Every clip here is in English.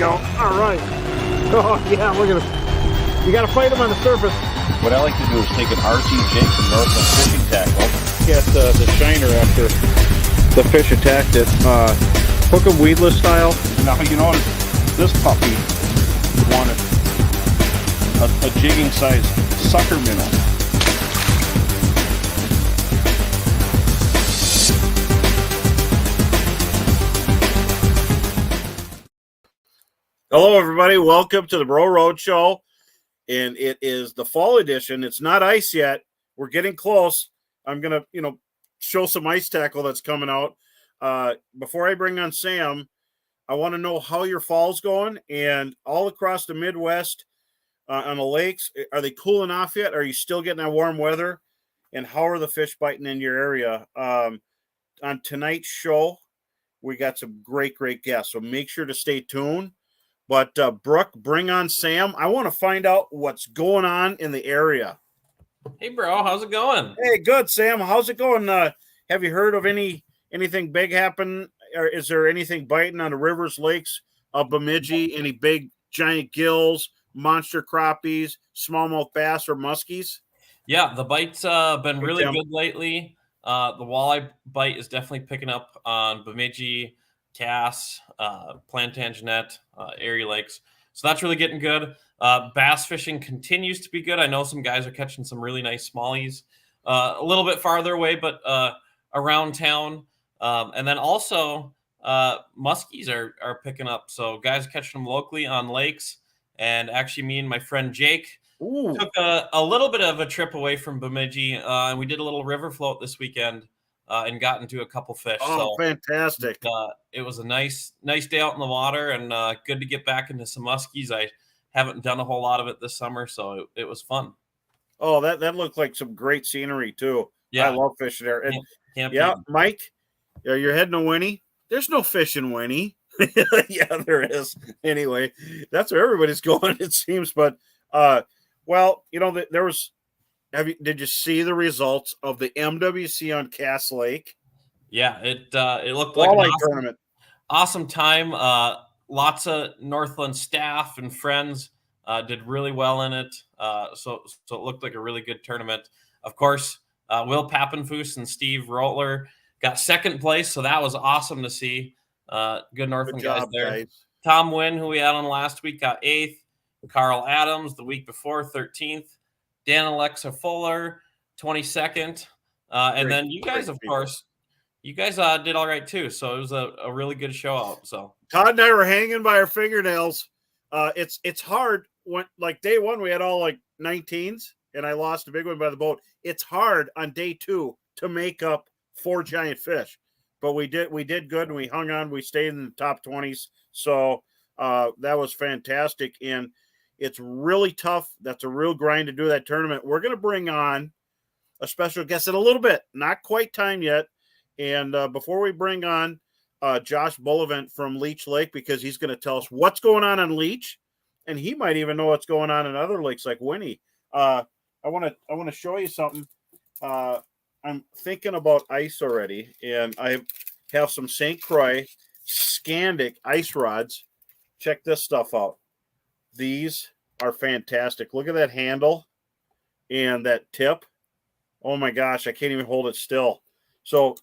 go. All right. Oh, yeah, you got to fight them on the surface. What I like to do is take an RC jig from Northland Fishing Tackle. Get the shiner after the fish attacked it. Hook 'em weedless style. Now, you notice this puppy wanted a jigging size sucker minnow. Hello, everybody. Welcome to the Roadshow. And it is the fall edition. It's not ice yet. We're getting close. I'm going to, show some ice tackle that's coming out. Before I bring on Sam, I want to know how your fall's going. And all across the Midwest on the lakes, are they cooling off yet? Are you still getting that warm weather? And how are the fish biting in your area? On tonight's show, we got some great guests. So make sure to stay tuned. But Brooke, bring on Sam. I want to find out what's going on in the area. Hey, bro, how's it going? Hey, good, Sam. How's it going? Have you heard of anything big happen? Or is there anything biting on the rivers, lakes of Bemidji? Any big, giant gills, monster crappies, smallmouth bass, or muskies? Yeah, the bite's been really good lately. The walleye bite is definitely picking up on Bemidji, Cass, Plantagenet, Erie Lakes. So that's really getting good. Bass fishing continues to be good. I know some guys are catching some really nice smallies a little bit farther away, but around town. And then also muskies are picking up. So guys are catching them locally on lakes. And actually me and my friend Jake took a little bit of a trip away from Bemidji. And we did a little river float this weekend. And got into a couple fish. Oh, so, fantastic. It was a nice day out in the water and good to get back into some muskies. I haven't done a whole lot of it this summer, so it was fun. Oh, that looked like some great scenery, too. Yeah. I love fishing there. And, Can't Mike, you're heading to Winnie. There's no fish in Winnie. Yeah, there is. Anyway, that's where everybody's going, it seems. But, there was... Did you see the results of the MWC on Cass Lake? Yeah, it looked like an tournament. Awesome time. Lots of Northland staff and friends did really well in it. So it looked like a really good tournament. Of course, Will Pappenfuss and Steve Rotler got second place, so that was awesome to see. Good Northland guys there. Guys. Tom Wynn, who we had on last week, got 8th. Carl Adams the week before, 13th. Dan Alexa Fuller, 22nd. And then you guys, of course, did all right too. So it was a really good show out. So Todd and I were hanging by our fingernails. It's hard when like day one we had all like 19s and I lost a big one by the boat. It's hard on day 2 to make up 4 giant fish. But we did good and we hung on. We stayed in the top 20s. So that was fantastic. And it's really tough. That's a real grind to do that tournament. We're going to bring on a special guest in a little bit. Not quite time yet. And before we bring on Josh Bullivant from Leech Lake, because he's going to tell us what's going on Leech, and he might even know what's going on in other lakes like Winnie. I want to show you something. I'm thinking about ice already, and I have some St. Croix Scandic ice rods. Check this stuff out. These are fantastic. Look at that handle and that tip. Oh my gosh, I can't even hold it still. So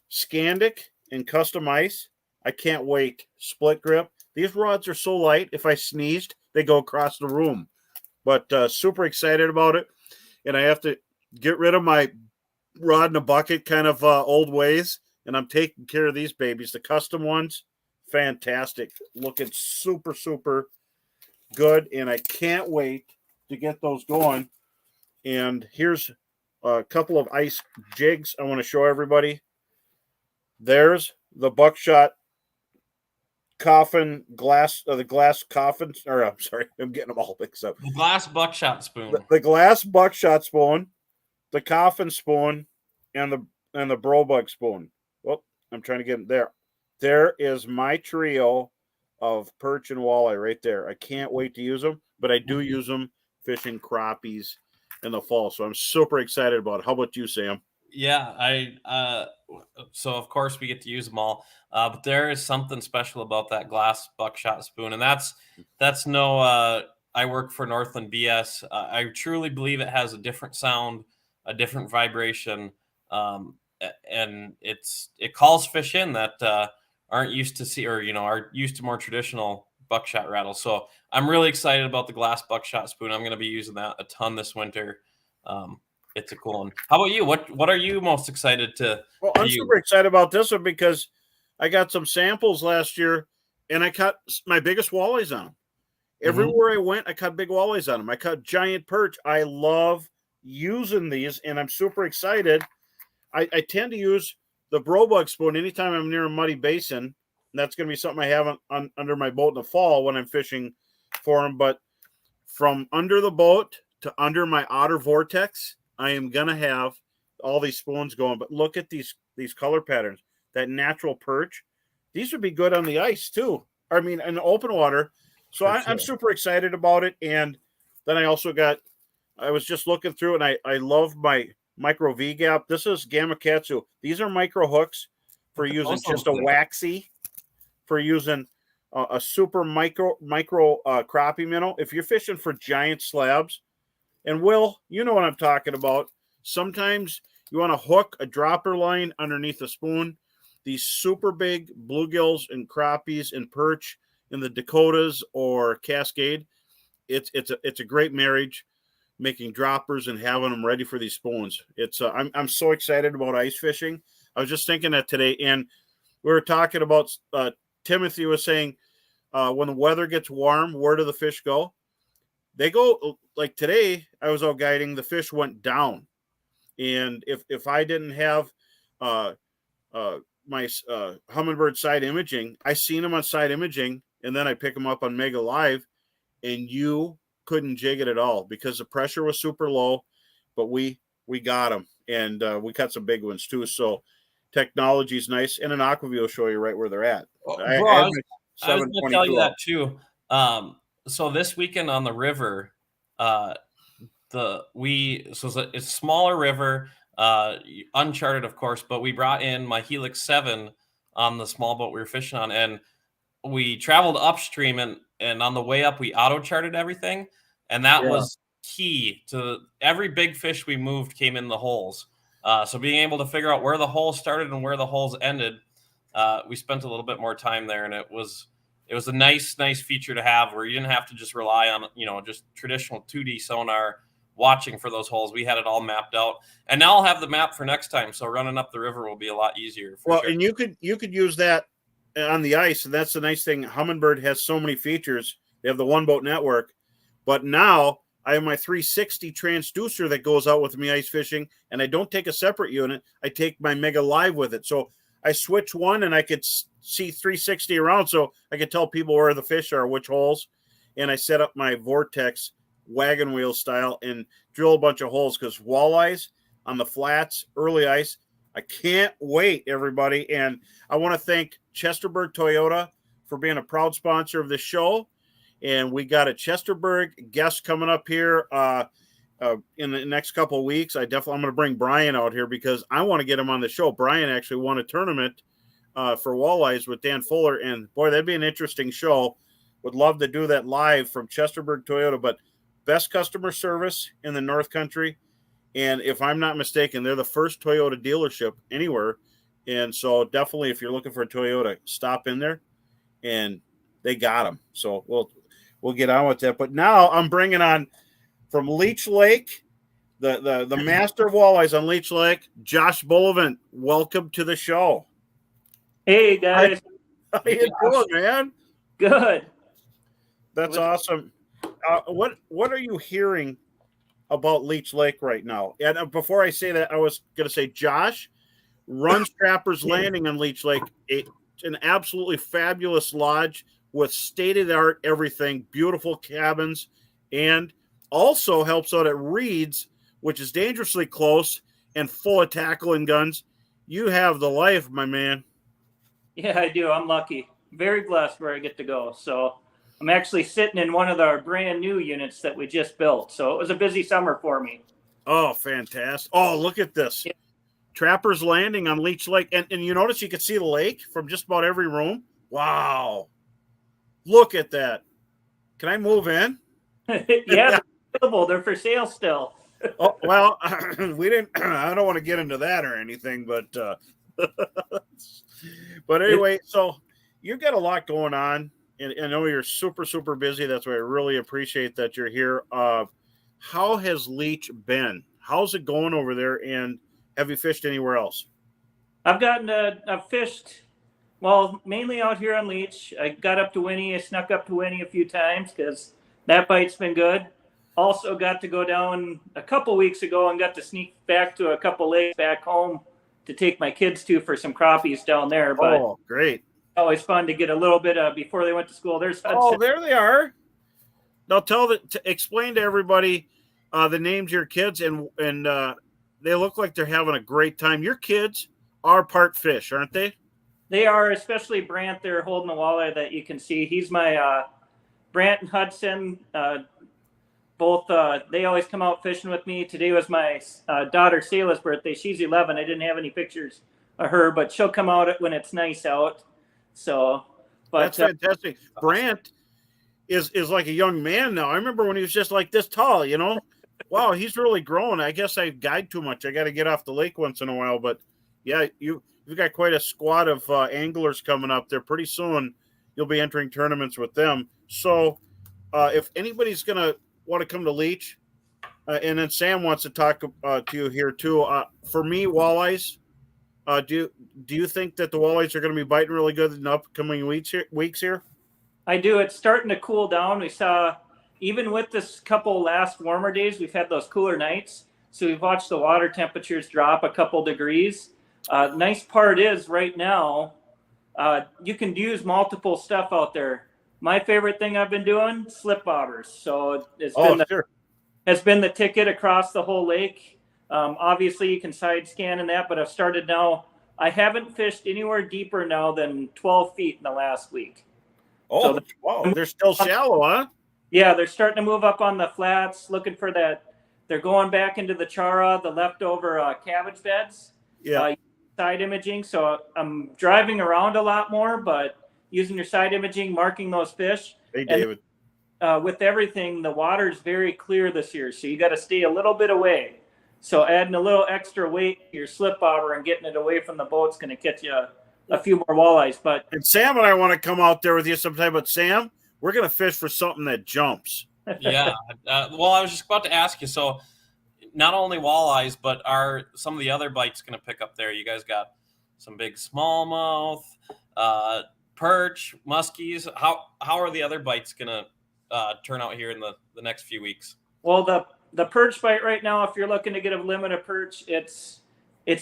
Scandic and custom ice. I can't wait. Split grip. These rods are so light. If I sneezed, they go across the room. But super excited about it. And I have to get rid of my rod in a bucket kind of old ways. And I'm taking care of these babies. The custom ones, fantastic. Looking super good, and I can't wait to get those going. And here's a couple of ice jigs I want to show everybody. There's the buckshot coffin glass, the glass coffin, or I'm sorry, I'm getting them all mixed up. The glass buckshot spoon. The glass buckshot spoon, the coffin spoon, and the brobug spoon. Well, I'm trying to get them there. There is my trio of perch and walleye right there. I can't wait to use them, but I do use them fishing crappies in the fall. So I'm super excited about it. How about you, Sam? Yeah, so of course we get to use them all, but there is something special about that glass buckshot spoon, and that's no. I work for Northland BS. I truly believe it has a different sound, a different vibration, and it calls fish in that aren't used to see, or are used to more traditional buckshot rattles. So I'm really excited about the glass buckshot spoon. I'm going to be using that a ton this winter. It's a cool one. How about you? What are you most excited to I'm use? super excited about this one because I got some samples last year, and I caught my biggest walleyes on them. Everywhere I went, I caught big walleyes on them. I caught giant perch. I love using these, and I'm super excited. I tend to use the Brobug spoon anytime I'm near a muddy basin. And that's going to be something I have under my boat in the fall when I'm fishing for them. But from under the boat to under my otter vortex, I am going to have all these spoons going. But look at these color patterns. That natural perch. These would be good on the ice too. I mean, in open water. So I'm super excited about it. And then I was just looking through and I love my micro V gap. This is Gamakatsu. These are micro hooks for using just a waxy, for using a super micro crappie minnow. If you're fishing for giant slabs, and Will, you know what I'm talking about. Sometimes you want to hook a dropper line underneath a spoon. These super big bluegills and crappies and perch in the Dakotas or Cascade, it's a great marriage, making droppers and having them ready for these spoons. I'm so excited about ice fishing. I was just thinking that today, and we were talking about Timothy was saying when the weather gets warm, where do the fish go? They go, like today. I was out guiding, the fish went down, and if I didn't have my Humminbird side imaging, I seen them on side imaging, and then I pick them up on Mega Live, and you couldn't jig it at all because the pressure was super low. But we got them, and we caught some big ones too. So technology is nice, and an Aquaview will show you right where they're at. I was going to tell you that too. So this weekend on the river, it's a smaller river, uncharted, of course, but we brought in my Helix 7 on the small boat we were fishing on, and we traveled upstream, and on the way up, we auto charted everything, and that was key to every big fish we moved came in the holes. So being able to figure out where the holes started and where the holes ended, we spent a little bit more time there, and it was a nice feature to have where you didn't have to just rely on just traditional 2D sonar watching for those holes. We had it all mapped out, and now I'll have the map for next time, so running up the river will be a lot easier. Sure. And you could use that on the ice, and that's the nice thing. Humminbird has so many features. They have the one boat network, but now I have my 360 transducer that goes out with me ice fishing, and I don't take a separate unit. I take my Mega Live with it. So I switch one, and I could see 360 around, so I could tell people where the fish are, which holes. And I set up my Vortex wagon wheel style and drill a bunch of holes because walleyes on the flats, early ice, I can't wait, everybody. And I want to thank Chesterburg Toyota for being a proud sponsor of this show. And we got a Chesterburg guest coming up here in the next couple of weeks. I'm going to bring Brian out here because I want to get him on the show. Brian actually won a tournament for walleyes with Dan Fuller, and boy, that'd be an interesting show. Would love to do that live from Chesterburg Toyota, but best customer service in the North Country. And if I'm not mistaken, they're the first Toyota dealership anywhere. And so definitely, if you're looking for a Toyota, stop in there, and they got them. So we'll get on with that. But now I'm bringing on from Leech Lake, the master of walleyes on Leech Lake, Josh Bullivant. Welcome to the show. Hey guys, how you doing, man? Good. That's awesome. What are you hearing about Leech Lake right now? And before I say that, I was going to say Josh runs Trapper's Landing on Leech Lake, an absolutely fabulous lodge with state-of-the-art everything, beautiful cabins, and also helps out at Reed's, which is dangerously close and full of tackle and guns. You have the life, my man. Yeah, I do. I'm lucky. Very blessed where I get to go. So I'm actually sitting in one of our brand new units that we just built. So it was a busy summer for me. Oh, fantastic. Oh, look at this. Yeah. Trapper's Landing on Leech Lake. And you notice you can see the lake from just about every room. Wow. Look at that. Can I move in? Yeah, they're available. They're for sale still. Oh, well, we didn't. I don't want to get into that or anything, but but anyway, so you've got a lot going on, and I know you're super, super busy. That's why I really appreciate that you're here. How has Leech been? How's it going over there? And have you fished anywhere else? I've fished, well, mainly out here on Leech. I got up to Winnie. I snuck up to Winnie a few times because that bite's been good. Also got to go down a couple weeks ago and got to sneak back to a couple lakes back home to take my kids to for some crappies down there. But Oh, great. Always fun to get a little bit before they went to school. There's Hudson. Oh, there they are. Now explain to everybody the names of your kids, and they look like they're having a great time. Your kids are part fish, aren't they? They are, especially Brant. They're holding the walleye that you can see. He's my Brant and Hudson. Both they always come out fishing with me. Today was my daughter Selah's birthday. She's 11. I didn't have any pictures of her, but she'll come out when it's nice out. So, but that's fantastic. Brant is like a young man now. I remember when he was just like this tall. Wow, he's really grown. I guess I guide too much. I got to get off the lake once in a while. But yeah, you've got quite a squad of anglers coming up there. Pretty soon, you'll be entering tournaments with them. So, if anybody's gonna want to come to Leech, and then Sam wants to talk to you here too. For me, walleyes. Do you think that the walleyes are going to be biting really good in the upcoming weeks here? I do. It's starting to cool down. We saw, even with this couple last warmer days, we've had those cooler nights. So we've watched the water temperatures drop a couple degrees. Nice part is right now, you can use multiple stuff out there. My favorite thing I've been doing, slip bobbers. So has been the ticket across the whole lake. Obviously, you can side scan in that, but I've started now. I haven't fished anywhere deeper now than 12 feet in the last week. Oh, so wow. They're still shallow, huh? Yeah, they're starting to move up on the flats, looking for that. They're going back into the chara, the leftover cabbage beds. Yeah. Side imaging. So I'm driving around a lot more, but using your side imaging, marking those fish. Hey, David. And, with everything, the water is very clear this year, so you got to stay a little bit away. So adding a little extra weight to your slip bobber and getting it away from the boat's going to catch you a few more walleyes. And Sam and I want to come out there with you sometime. But Sam, we're going to fish for something that jumps. Yeah. Well, I was just about to ask you. So not only walleyes, but are some of the other bites going to pick up there? You guys got some big smallmouth, perch, muskies. How are the other bites going to turn out here in the next few weeks? Well, the perch bite right now, if you're looking to get a limit of perch, it's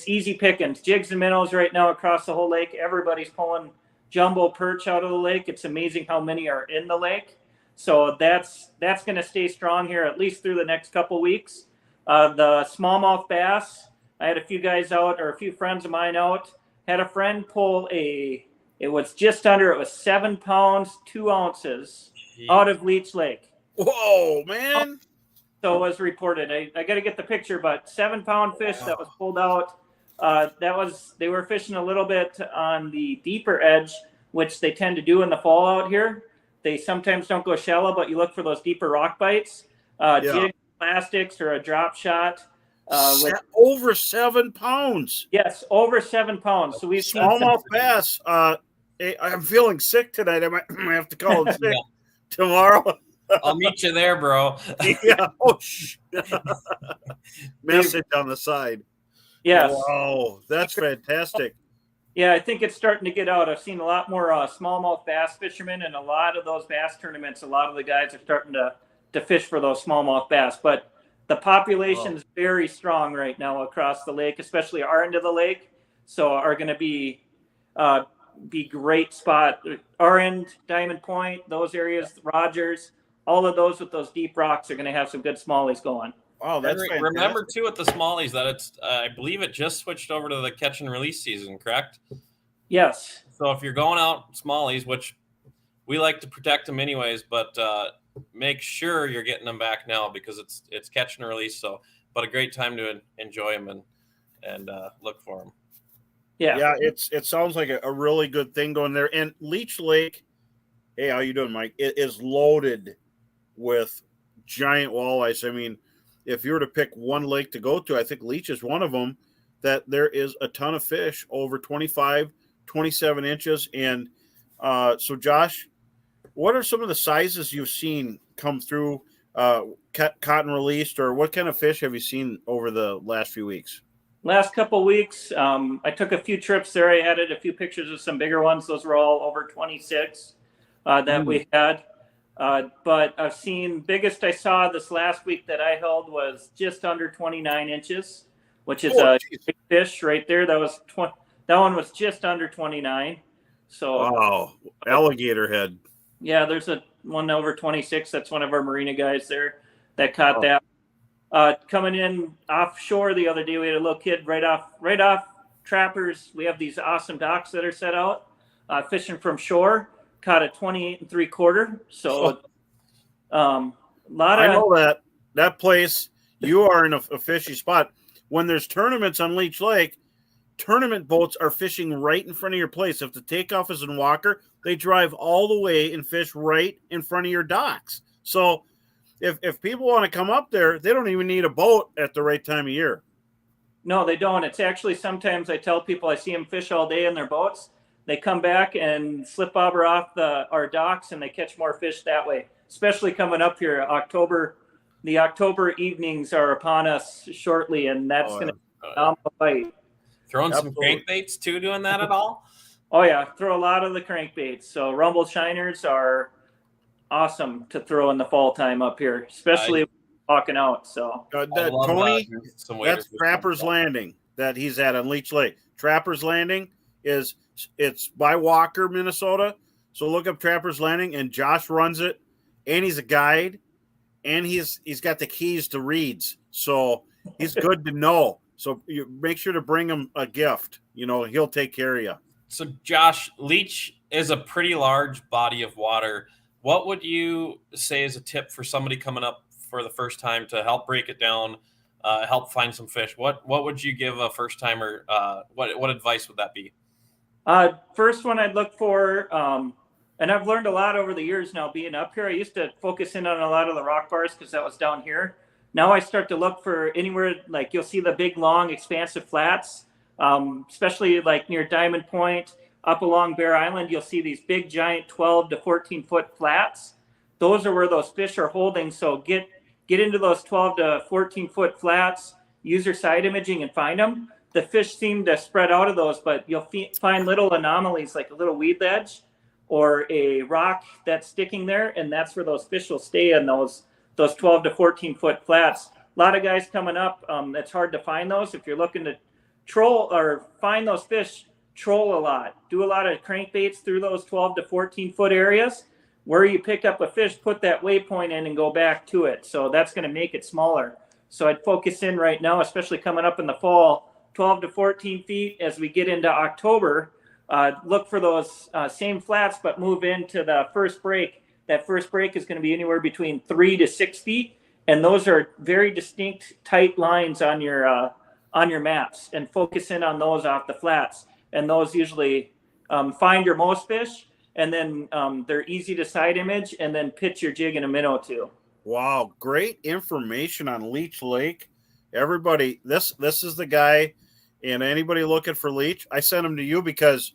easy pickings. Jigs and minnows right now across the whole lake. Everybody's pulling jumbo perch out of the lake. It's amazing how many are in the lake. So that's going to stay strong here at least through the next couple weeks. The smallmouth bass, I had a few guys out, or a few friends of mine out. Had a friend pull it was 7 pounds, 2 ounces out of Leech Lake. Whoa, man. So it was reported. I got to get the picture, but 7-pound fish that was pulled out. They were fishing a little bit on the deeper edge, which they tend to do in the fall out here. They sometimes don't go shallow, but you look for those deeper rock bites, jig plastics or a drop shot. Over 7 pounds. Yes, over 7 pounds. So we've smallmouth bass. I'm feeling sick tonight. I might have to call in sick tomorrow. I'll meet you there, bro. Yeah. Oh, message on the side. Yes. Wow, that's fantastic. Yeah, I think it's starting to get out. I've seen a lot more smallmouth bass fishermen, and a lot of those bass tournaments, a lot of the guys are starting to fish for those smallmouth bass. But the population is very strong right now across the lake, especially our end of the lake. So are going to be great spot. Our end, Diamond Point, those areas, Rogers, all of those with those deep rocks are going to have some good smallies going. Oh, that's fantastic. Remember too with the smallies that it's I believe it just switched over to the catch and release season, correct? Yes. So if you're going out smallies, which we like to protect them anyways, but make sure you're getting them back now because it's catch and release. So, but a great time to enjoy them. and look for them. Yeah, it sounds like a really good thing going there. And Leech Lake, hey, how you doing, Mike? It is loaded with giant walleyes. I mean, if you were to pick one lake to go to, I think Leech is one of them, that there is a ton of fish over 25, 27 inches. And so, Josh, what are some of the sizes you've seen come through cotton released, or what kind of fish have you seen over the last few weeks? Last couple weeks, I took a few trips there. I added a few pictures of some bigger ones. Those were all over 26 that we had. But I've seen, biggest I saw this last week that I held was just under 29 inches, which is a big fish right there. That one was just under 29. So wow, alligator head. Yeah, there's one over 26. That's one of our marina guys there that caught that. Coming in offshore the other day, we had a little kid right off Trappers. We have these awesome docks that are set out, fishing from shore. Caught a 28 3/4. So, I know that place. You are in a fishy spot. When there's tournaments on Leech Lake, tournament boats are fishing right in front of your place. If the takeoff is in Walker, they drive all the way and fish right in front of your docks. So if people want to come up there, they don't even need a boat at the right time of year. No, they don't. It's actually, sometimes I tell people I see them fish all day in their boats. They come back and slip bobber off our docks, and they catch more fish that way, especially coming up here. The October evenings are upon us shortly, and that's going to be a bite. Throwing some crankbaits too, doing that at all? Oh, yeah. Throw a lot of the crankbaits. So rumble shiners are awesome to throw in the fall time up here, especially walking out. So Tony, that's Trapper's Landing that he's at on Leech Lake. Trapper's Landing it's by Walker, Minnesota. So look up Trapper's Landing, and Josh runs it, and he's a guide, and he's got the keys to reeds. So he's good to know. So you make sure to bring him a gift. He'll take care of you. So Josh, Leech is a pretty large body of water. What would you say is a tip for somebody coming up for the first time to help break it down, help find some fish? What would you give a first timer? What advice would that be? First one I'd look for, and I've learned a lot over the years now being up here. I used to focus in on a lot of the rock bars because that was down here. Now I start to look for anywhere, like you'll see the big, long, expansive flats, especially like near Diamond Point, up along Bear Island. You'll see these big, giant 12 to 14 foot flats. Those are where those fish are holding. So get into those 12 to 14 foot flats, use your side imaging and find them. The fish seem to spread out of those, but you'll find little anomalies like a little weed ledge or a rock that's sticking there, and that's where those fish will stay in those 12 to 14 foot flats. A lot of guys coming up, it's hard to find those. If you're looking to troll or find those fish, troll a lot. Do a lot of crankbaits through those 12 to 14 foot areas. Where you pick up a fish, put that waypoint in and go back to it. So that's going to make it smaller. So I'd focus in right now, especially coming up in the fall, 12 to 14 feet. As we get into October, look for those same flats, but move into the first break. That first break is going to be anywhere between 3 to 6 feet. And those are very distinct, tight lines on your maps, and focus in on those off the flats. And those usually find your most fish, and then they're easy to side image, and then pitch your jig in a minnow too. Wow, great information on Leech Lake. Everybody, this is the guy, and anybody looking for Leech, I sent him to you because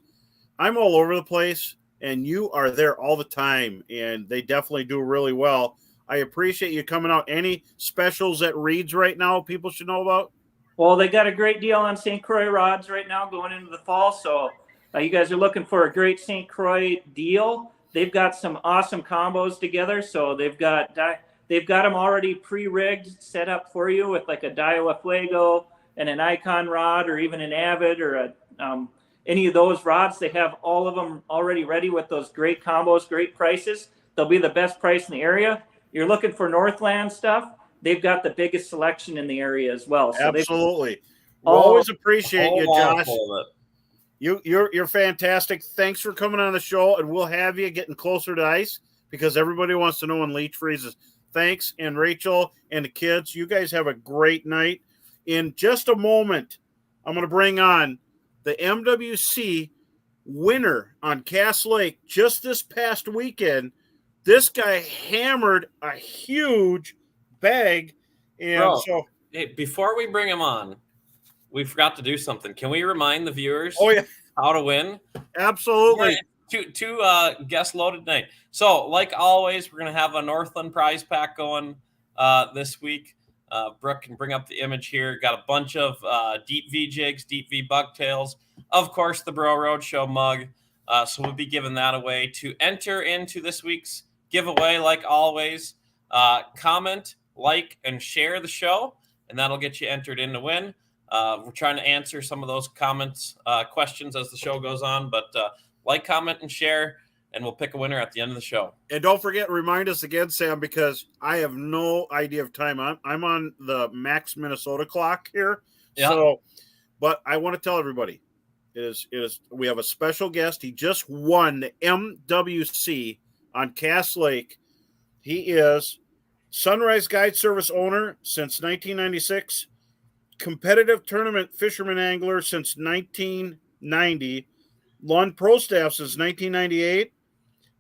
I'm all over the place, and you are there all the time, and they definitely do really well. I appreciate you coming out. Any specials at Reed's right now people should know about? Well, they got a great deal on St. Croix rods right now going into the fall. So you guys are looking for a great St. Croix deal. They've got some awesome combos together. So they've got them already pre-rigged, set up for you with like a Daiwa Fuego and an Icon rod, or even an Avid, or any of those rods. They have all of them already ready with those great combos, great prices. They'll be the best price in the area. You're looking for Northland stuff, they've got the biggest selection in the area as well. So absolutely. We'll always appreciate you, Josh. You're fantastic. Thanks for coming on the show, and we'll have you getting closer to ice because everybody wants to know when Leech freezes. Thanks, and Rachel and the kids, you guys have a great night. In just a moment, I'm going to bring on the MWC winner on Cass Lake just this past weekend. This guy hammered a huge bag. And Bro, so, hey, before we bring him on, we forgot to do something. Can we remind the viewers how to win? Absolutely. Yeah, two guest loaded night. So, like always, we're going to have a Northland prize pack going this week. Brooke can bring up the image here. Got a bunch of Deep V jigs, Deep V bucktails. Of course, the Bro Roadshow mug. So we'll be giving that away. To enter into this week's giveaway, like always, comment, like, and share the show, and that'll get you entered in to win. We're trying to answer some of those comments, questions as the show goes on, but like, comment, and share, and we'll pick a winner at the end of the show. And don't forget, remind us again, Sam, because I have no idea of time. I'm on the Max Minnesota clock here. Yeah. So, but I want to tell everybody, we have a special guest. He just won the MWC on Cass Lake. He is Sunrise Guide Service owner since 1996, competitive tournament fisherman angler since 1990, Lund Pro Staff since 1998,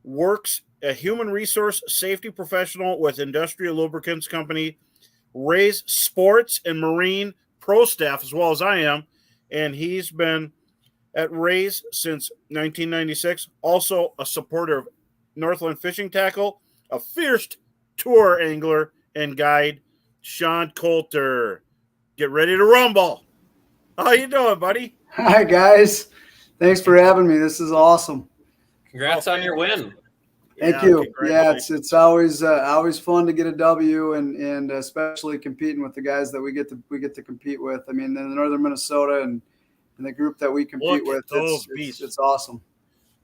works a human resource safety professional with Industrial Lubricants Company, Ray's Sports and Marine Pro Staff as well as I am, and he's been at Ray's since 1996. Also a supporter of Northland Fishing Tackle, a fierce tour angler and guide, Sean Coulter. Get ready to rumble. How you doing, buddy? Hi, guys. Thanks for having me. This is awesome. Congrats on your win. Thank you. Yeah, it's always fun to get a W, and especially competing with the guys that we get to compete with. I mean, in Northern Minnesota and the group that we compete with, it's awesome.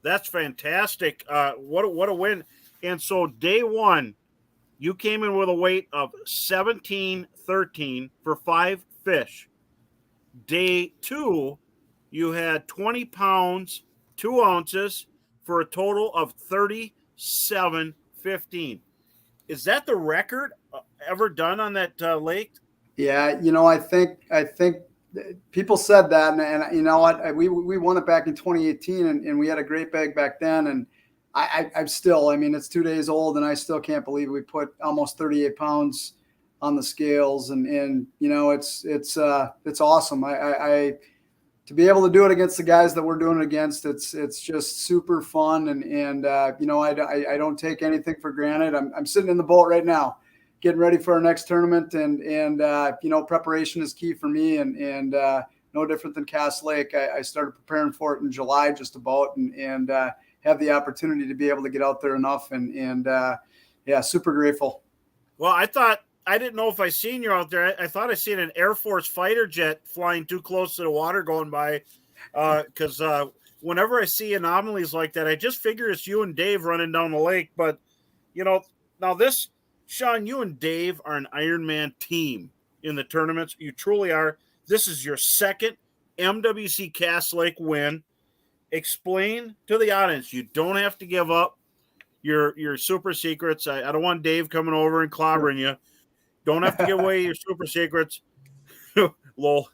That's fantastic. What a win. And so day one, you came in with a weight of 1713 for 5 fish. Day two, you had 20 pounds, 2 ounces for a total of 37.15. Is that the record ever done on that lake? Yeah, I think people said that, and you know what, we won it back in 2018, and we had a great bag back then, and I'm still, I mean, it's 2 days old, and I still can't believe we put almost 38 pounds on the scales, and it's awesome. I to be able to do it against the guys that we're doing it against, it's just super fun, and I don't take anything for granted. I'm sitting in the boat right now, getting ready for our next tournament, and preparation is key for me, and no different than Cass Lake. I started preparing for it in July, just about, and have the opportunity to be able to get out there enough, and super grateful. Well, I didn't know if I seen you out there. I thought I seen an Air Force fighter jet flying too close to the water going by, because whenever I see anomalies like that, I just figure it's you and Dave running down the lake. But now this, Sean, you and Dave are an Ironman team in the tournaments. You truly are. This is your second MWC Cass Lake win. Explain to the audience. You don't have to give up your super secrets. I don't want Dave coming over and clobbering you. Don't have to give away your super secrets. Lol.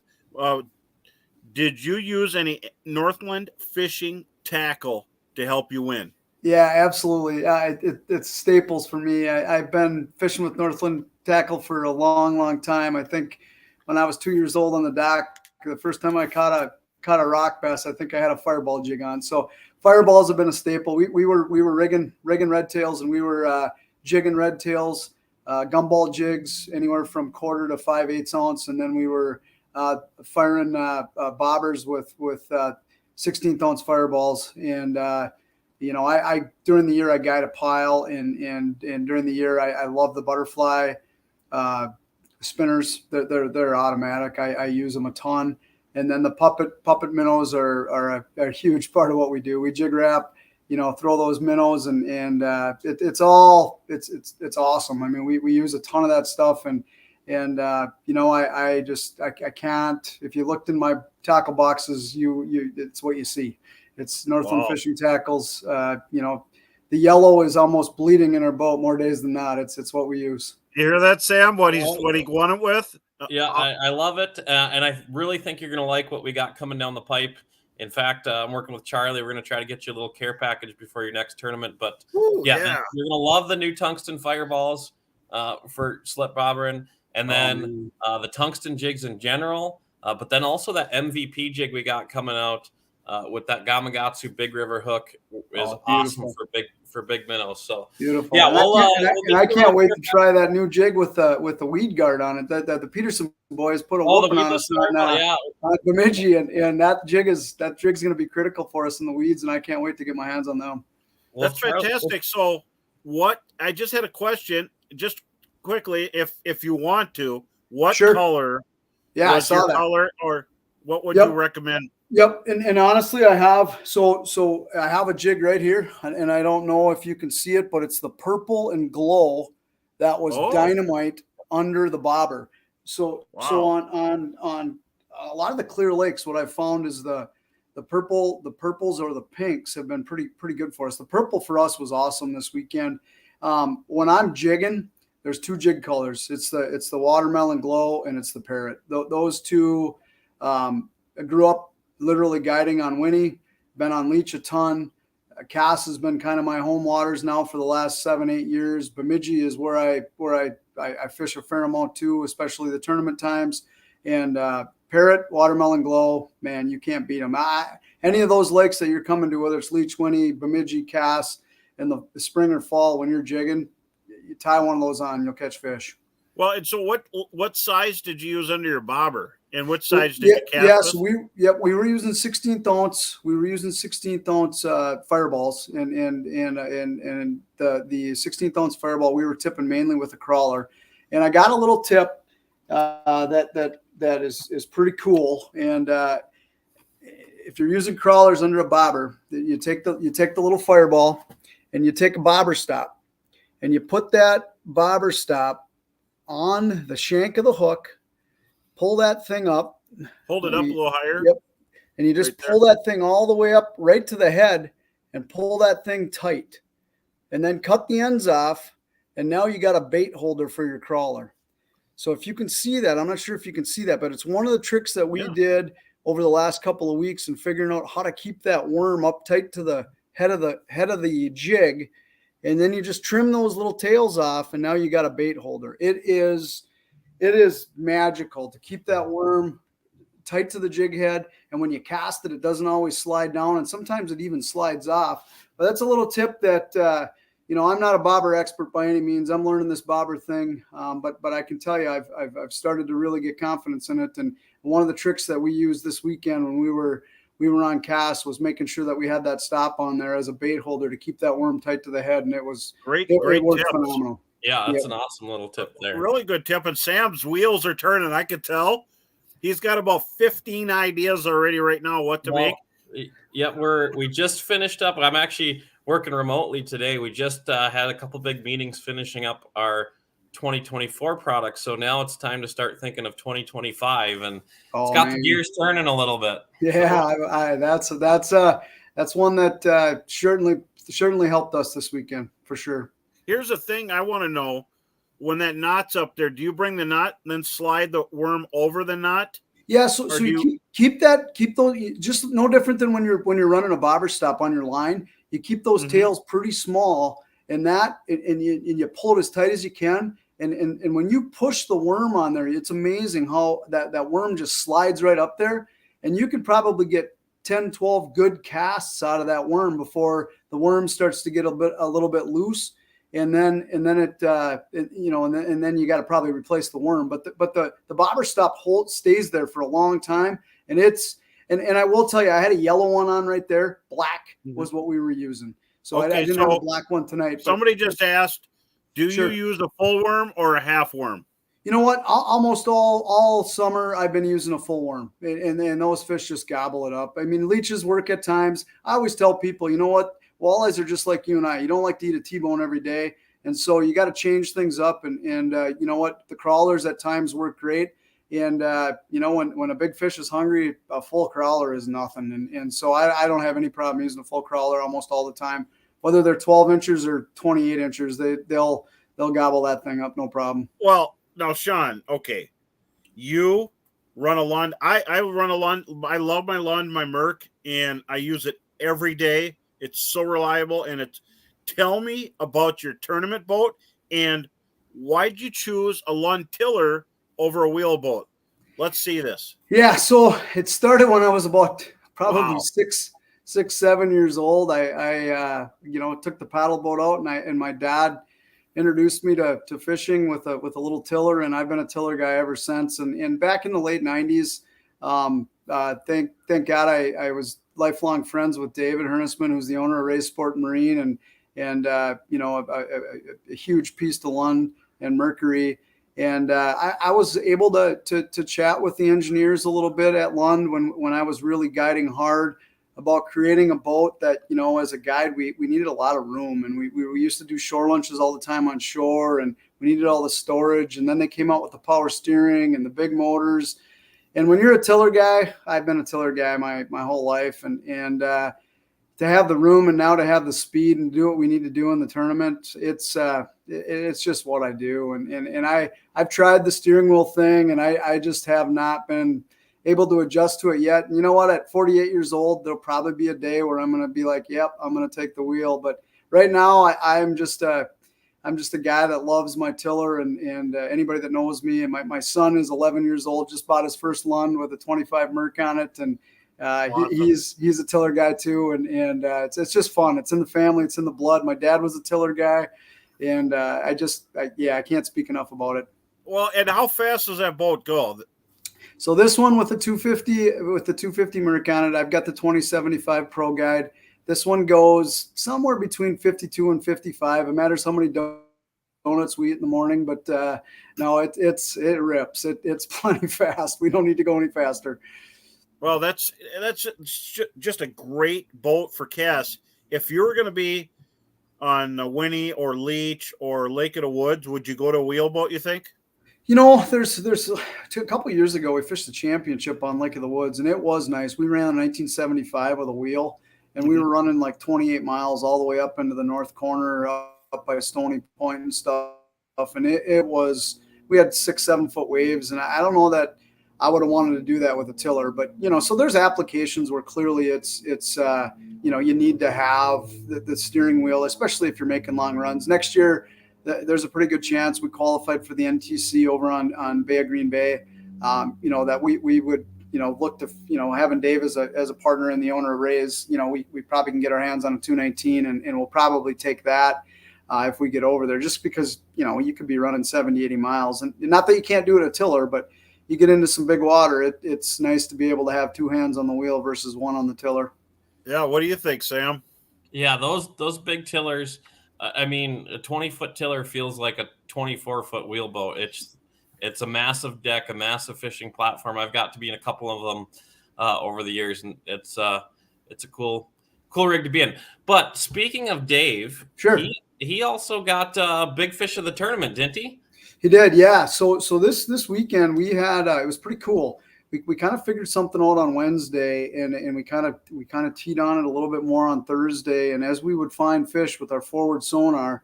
Did you use any Northland fishing tackle to help you win? Yeah, absolutely. It's staples for me. I've been fishing with Northland tackle for a long, long time. I think when I was 2 years old on the dock, the first time I caught a rock bass, I think I had a fireball jig on. So fireballs have been a staple. We were rigging red tails, and we were jigging red tails, gumball jigs anywhere from 1/4 to 5/8 ounce, and then we were firing bobbers with 16th ounce fireballs. And I during the year I guide a pile, and during the year I love the butterfly spinners. They're automatic. I use them a ton. And then the puppet minnows are a huge part of what we do. We jig wrap, throw those minnows, and it's awesome. I mean, we use a ton of that stuff, and I can't. If you looked in my tackle boxes, it's what you see. It's Northland Fishing Tackles. The yellow is almost bleeding in our boat more days than not. It's what we use. You hear that, Sam? What he won it with? Yeah, I love it, and I really think you're going to like what we got coming down the pipe. In fact, I'm working with Charlie. We're going to try to get you a little care package before your next tournament. But Ooh, you're going to love the new tungsten fireballs for slip bobbering, and then the tungsten jigs in general. But then also that MVP jig we got coming out with that Gamakatsu Big River hook is awesome for big minnows. So beautiful. Yeah, I can't wait to try that new jig with the weed guard on it that the Peterson boys put a whooping on us on Bemidji, and that jig's going to be critical for us in the weeds, and I can't wait to get my hands on them. That's fantastic. So what I just had a question, just quickly, if you want to, what color? Yeah, I saw that. Color, or what would you recommend? Yep, and honestly, I have so I have a jig right here, and I don't know if you can see it, but it's the purple and glow that was dynamite under the bobber. So on a lot of the clear lakes, what I've found is the purples or the pinks have been pretty good for us. The purple for us was awesome this weekend. When I'm jigging, there's two jig colors. It's the watermelon glow and it's the parrot. Those two. I grew up literally guiding on Winnie, been on Leech a ton. Cass has been kind of my home waters now for the last 7-8 years. Bemidji is where I fish a fair amount too, especially the tournament times. And parrot, watermelon glow, man, you can't beat them. Any of those lakes that you're coming to, whether it's Leech, Winnie, Bemidji, Cass, in the spring or fall when you're jigging, you tie one of those on, you'll catch fish. Well, and so what size did you use under your bobber? And what size did you cast? Yeah, so we were using 16th ounce. We were using 16th ounce fireballs, and the 16th ounce fireball we were tipping mainly with a crawler. And I got a little tip that is pretty cool. And if you're using crawlers under a bobber, you take the little fireball and you take a bobber stop, and you put that bobber stop on the shank of the hook. Pull that thing up. Hold it up a little higher. Yep. And you just pull that thing all the way up right to the head and pull that thing tight. And then cut the ends off. And now you got a bait holder for your crawler. So if you can see that, I'm not sure if you can see that, but it's one of the tricks that we did over the last couple of weeks in figuring out how to keep that worm up tight to the head of the jig. And then you just trim those little tails off, and now you got a bait holder. It is magical to keep that worm tight to the jig head. And when you cast it, it doesn't always slide down, and sometimes it even slides off. But that's a little tip that, I'm not a bobber expert by any means. I'm learning this bobber thing. But I can tell you, I've started to really get confidence in it. And one of the tricks that we used this weekend when we were on cast was making sure that we had that stop on there as a bait holder to keep that worm tight to the head. And it was great. It worked phenomenal. Yeah, that's an awesome little tip there. Really good tip. And Sam's wheels are turning. I could tell. He's got about 15 ideas already right now what to make. Yeah, we just finished up. I'm actually working remotely today. We just had a couple big meetings finishing up our 2024 products. So now it's time to start thinking of 2025, and it's got the gears turning a little bit. Yeah, that's one that certainly helped us this weekend for sure. Here's a thing I want to know. When that knot's up there, do you bring the knot and then slide the worm over the knot? Yeah, so you keep those, just no different than when you're running a bobber stop on your line. You keep those tails pretty small, and you pull it as tight as you can. And when you push the worm on there, it's amazing how that worm just slides right up there. And you could probably get 10, 12 good casts out of that worm before the worm starts to get a little bit loose. And then you got to probably replace the worm. But the bobber stop stays there for a long time. And I will tell you, I had a yellow one on right there. Black was what we were using. So I didn't have a black one tonight. Somebody just asked, do you use a full worm or a half worm? You know what? Almost all summer I've been using a full worm, and those fish just gobble it up. I mean, leeches work at times. I always tell people, you know what? Walleyes are just like you and I. You don't like to eat a T-bone every day. And so you got to change things up. And you know what? The crawlers at times work great. And, when a big fish is hungry, a full crawler is nothing. And so I don't have any problem using a full crawler almost all the time. Whether they're 12 inches or 28 inches, they'll gobble that thing up, no problem. Well, now, Sean, okay. you run a Lund. I run a Lund. I love my Lund, my Merc, and I use it every day. It's so reliable. And it's tell me about your tournament boat and why'd you choose a Lund tiller over a wheel boat? Let's see this. Yeah, so it started when I was about probably Wow. 7 years old. I took the paddle boat out, and my dad introduced me to fishing with a little tiller, and I've been a tiller guy ever since. And back in the late '90s, thank God I was lifelong friends with David Hernisman, who's the owner of Ray Sport and Marine, and a huge piece to Lund and Mercury. And I was able to chat with the engineers a little bit at Lund when I was really guiding hard about creating a boat that, as a guide, we needed a lot of room. And we used to do shore lunches all the time on shore, and we needed all the storage. And then they came out with the power steering and the big motors. And when you're a tiller guy, I've been a tiller guy my whole life. And to have the room and now to have the speed and do what we need to do in the tournament, it's just what I do. And I've tried the steering wheel thing, and I just have not been able to adjust to it yet. And you know what? At 48 years old, there'll probably be a day where I'm going to be like, yep, I'm going to take the wheel. But right now I'm just a guy that loves my tiller, and anybody that knows me, and my son is 11 years old, just bought his first Lund with a 25 Merc on it. And awesome. He's a tiller guy too, and it's just fun. It's in the family. It's in the blood. My dad was a tiller guy, and I can't speak enough about it. Well, and how fast does that boat go? So this one with the 250 Merc on it, I've got the 2075 Pro Guide. This one goes somewhere between 52 and 55. It matters how many donuts we eat in the morning, but no, it rips. It's plenty fast. We don't need to go any faster. Well, that's just a great boat for Cass. If you were going to be on Winnie or Leech or Lake of the Woods, would you go to a wheel boat, you think? There's a couple of years ago, we fished the championship on Lake of the Woods, and it was nice. We ran in 1975 with a wheel, and we were running like 28 miles all the way up into the north corner, up by Stony Point and stuff. And we had 6-7 foot waves, and I don't know that I would have wanted to do that with a tiller, but so there's applications where clearly it's you need to have the steering wheel, especially if you're making long runs. Next year, there's a pretty good chance we qualified for the NTC over on Bay of Green Bay. That we would look to having Dave as a partner and the owner of Ray's. We probably can get our hands on a 219, and we'll probably take that if we get over there, just because you could be running 70, 80 miles, and not that you can't do it at a tiller, but you get into some big water, it's nice to be able to have two hands on the wheel versus one on the tiller. Yeah. What do you think, Sam? Yeah, those big tillers. A 20-foot tiller feels like a 24-foot wheelboat. It's a massive deck, a massive fishing platform. I've got to be in a couple of them over the years, and it's a cool rig to be in. But speaking of Dave, sure, he also got big fish of the tournament, didn't he? He did, yeah. So this weekend we had it was pretty cool. We kind of figured something out on Wednesday, and we kind of teed on it a little bit more on Thursday. And as we would find fish with our forward sonar,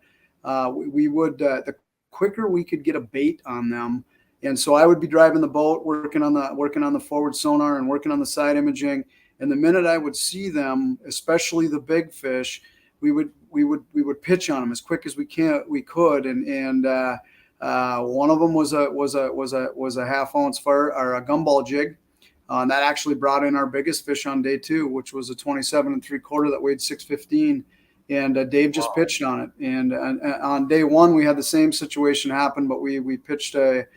we would the quicker we could get a bait on them. And so I would be driving the boat, working on the forward sonar and working on the side imaging. And the minute I would see them, especially the big fish, we would pitch on them as quick as we could. And one of them was a half-ounce or a gumball jig, and that actually brought in our biggest fish on day two, which was a 27 3/4 that weighed 615. And Dave just pitched on it. And on day one, we had the same situation happen, but we pitched a